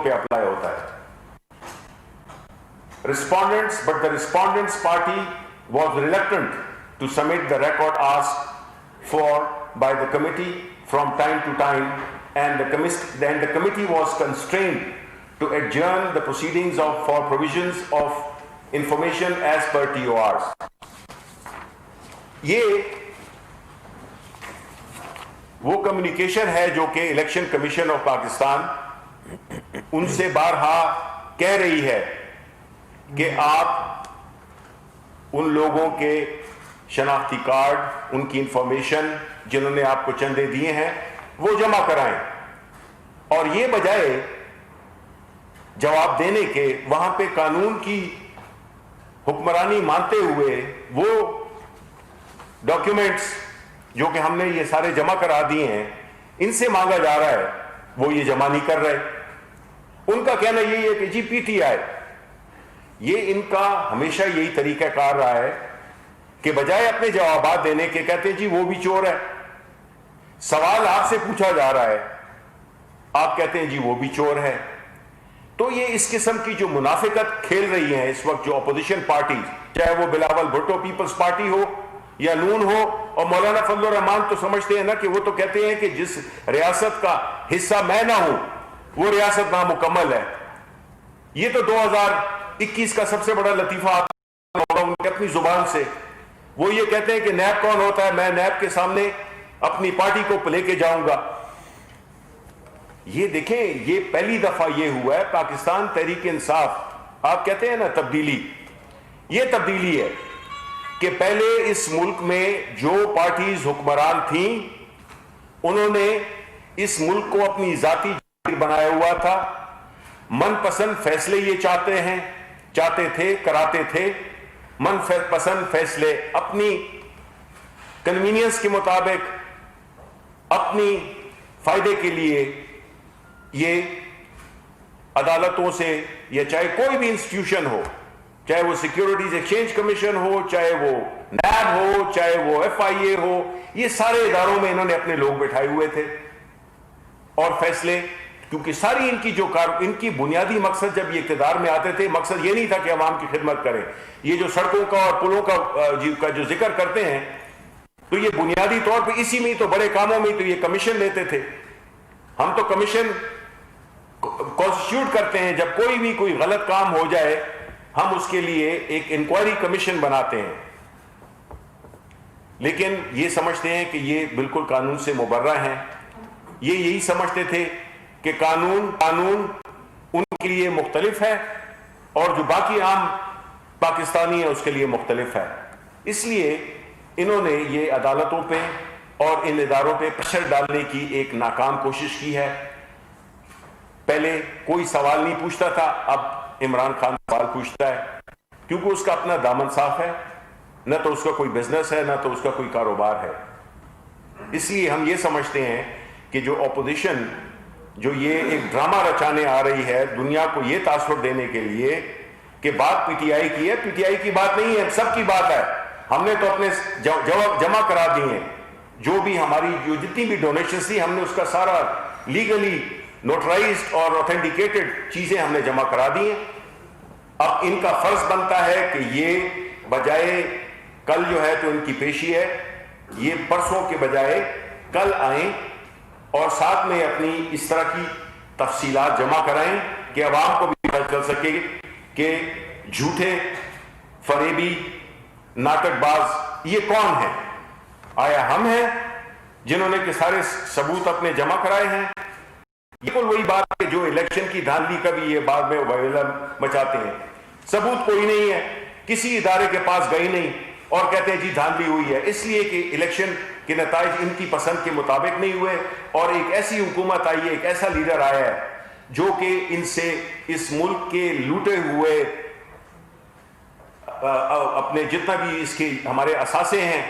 پہ اپلائی ہوتا ہے. Respondents, but the respondents party was reluctant to submit the record asked for by the committee from time to time, and the committee was constrained to adjourn the proceedings for provisions of information as per TORs. یہ وہ communication ہے جو کہ election commission of Pakistan ان سے بارہا کہہ رہی ہے کہ آپ ان لوگوں کے شناختی کارڈ، ان کی انفارمیشن جنہوں نے آپ کو چندے دیے ہیں وہ جمع کرائیں، اور یہ بجائے جواب دینے کے وہاں پہ قانون کی حکمرانی مانتے ہوئے وہ ڈاکیومنٹس جو کہ ہم نے یہ سارے جمع کرا دیے ہیں ان سے مانگا جا رہا ہے وہ یہ جمع نہیں کر رہے. ان کا کہنا یہی ہے کہ جی پی ٹی آئی، یہ ان کا ہمیشہ یہی طریقہ کار رہا ہے کہ بجائے اپنے جوابات دینے کے کہتے ہیں جی وہ بھی چور ہے. سوال آپ سے پوچھا جا رہا ہے، آپ کہتے ہیں جی وہ بھی چور ہے. تو یہ اس قسم کی جو منافقت کھیل رہی ہیں اس وقت جو اپوزیشن پارٹی، چاہے وہ بلاول بھٹو پیپلز پارٹی ہو یا نون ہو، اور مولانا فضل الرحمان تو سمجھتے ہیں نا کہ وہ تو کہتے ہیں کہ جس ریاست کا حصہ میں نہ ہوں وہ ریاست نامکمل ہے. یہ تو 2021 کا سب سے بڑا لطیفہ ہوگا ان کی اپنی زبان سے. وہ یہ کہتے ہیں کہ نیب کون ہوتا ہے، میں نیب کے سامنے اپنی پارٹی کو لے کے جاؤں گا. یہ دیکھیں، یہ پہلی دفعہ یہ ہوا ہے پاکستان تحریک انصاف، آپ کہتے ہیں نا تبدیلی، یہ تبدیلی ہے کہ پہلے اس ملک میں جو پارٹیز حکمران تھیں انہوں نے اس ملک کو اپنی ذاتی جاگیر بنایا ہوا تھا. من پسند فیصلے یہ چاہتے تھے، کراتے تھے. من پسند فیصلے اپنی کنوینئنس کے مطابق اپنی فائدے کے لیے یہ عدالتوں سے، یا چاہے کوئی بھی انسٹیٹیوشن ہو، چاہے وہ سیکیورٹیز ایکسچینج کمیشن ہو، چاہے وہ نیب ہو، چاہے وہ FIA ہو، یہ سارے اداروں میں انہوں نے اپنے لوگ بٹھائے ہوئے تھے. اور فیصلے، کیونکہ ساری ان کی بنیادی مقصد جب یہ اقتدار میں آتے تھے، مقصد یہ نہیں تھا کہ عوام کی خدمت کریں. یہ جو سڑکوں کا اور پلوں کا جو ذکر کرتے ہیں تو یہ بنیادی طور پہ اسی میں تو بڑے کاموں میں تو یہ کمیشن لیتے تھے. ہم تو کمیشن کانسٹیٹیوٹ کرتے ہیں، جب کوئی غلط کام ہو جائے ہم اس کے لیے ایک انکوائری کمیشن بناتے ہیں. لیکن یہ سمجھتے ہیں کہ یہ بالکل قانون سے مبرہ ہیں. یہ یہی سمجھتے تھے کہ قانون ان کے لیے مختلف ہے اور جو باقی عام پاکستانی ہیں اس کے لیے مختلف ہے. اس لیے انہوں نے یہ عدالتوں پہ اور ان اداروں پہ پریشر ڈالنے کی ایک ناکام کوشش کی ہے. پہلے کوئی سوال نہیں پوچھتا تھا، اب عمران خان سوال پوچھتا ہے کیونکہ اس کا اپنا دامن صاف ہے، نہ تو اس کا کوئی بزنس ہے نہ تو اس کا کوئی کاروبار ہے. اس لیے ہم یہ سمجھتے ہیں کہ جو اپوزیشن جو یہ ایک ڈرامہ رچانے آ رہی ہے دنیا کو یہ تاثر دینے کے لیے کہ بات پی ٹی آئی کی ہے، پی ٹی آئی کی بات نہیں ہے، سب کی بات ہے. ہم نے تو اپنے جواب جمع کرا دیے ہیں، جو بھی ہماری جو جتنی بھی ڈونیشنز تھی ہم نے اس کا سارا لیگلی نوٹرائزڈ اور اوتھینٹیکیٹڈ چیزیں ہم نے جمع کرا دی ہیں. اب ان کا فرض بنتا ہے کہ یہ بجائے کل جو ہے تو ان کی پیشی ہے، یہ پرسوں کے بجائے کل آئیں اور ساتھ میں اپنی اس طرح کی تفصیلات جمع کرائیں کہ عوام کو بھی پتہ چل سکے کہ جھوٹے، فریبی، ناٹک باز یہ کون ہیں. آیا ہم ہیں جنہوں نے کہ سارے ثبوت اپنے جمع کرائے ہیں؟ یہ وہی بات ہے جو الیکشن کی دھاندلی کا بھی یہ بعد میں مچاتے ہیں. ثبوت کوئی نہیں ہے، کسی ادارے کے پاس گئی نہیں اور کہتے ہیں جی دھاندلی ہوئی ہے، اس لیے کہ الیکشن کے نتائج ان کی پسند کے مطابق نہیں ہوئے اور ایک ایسی حکومت آئی ہے، ایک ایسا لیڈر آیا ہے جو کہ ان سے اس ملک کے لوٹے ہوئے اپنے جتنا بھی اس کے ہمارے اثاثے ہیں،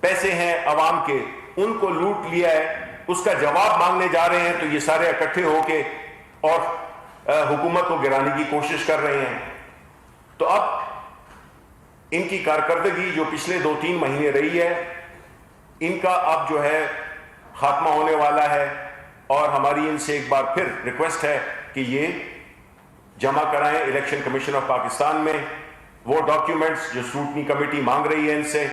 پیسے ہیں عوام کے، ان کو لوٹ لیا ہے. اس کا جواب مانگنے جا رہے ہیں تو یہ سارے اکٹھے ہو کے اور حکومت کو گرانے کی کوشش کر رہے ہیں. تو اب ان کی کارکردگی جو پچھلے 2-3 مہینے رہی ہے ان کا اب جو ہے خاتمہ ہونے والا ہے، اور ہماری ان سے ایک بار پھر ریکویسٹ ہے کہ یہ جمع کرائیں الیکشن کمیشن آف پاکستان میں وہ ڈاکیومنٹس جو اسکروٹنی کمیٹی مانگ رہی ہے ان سے.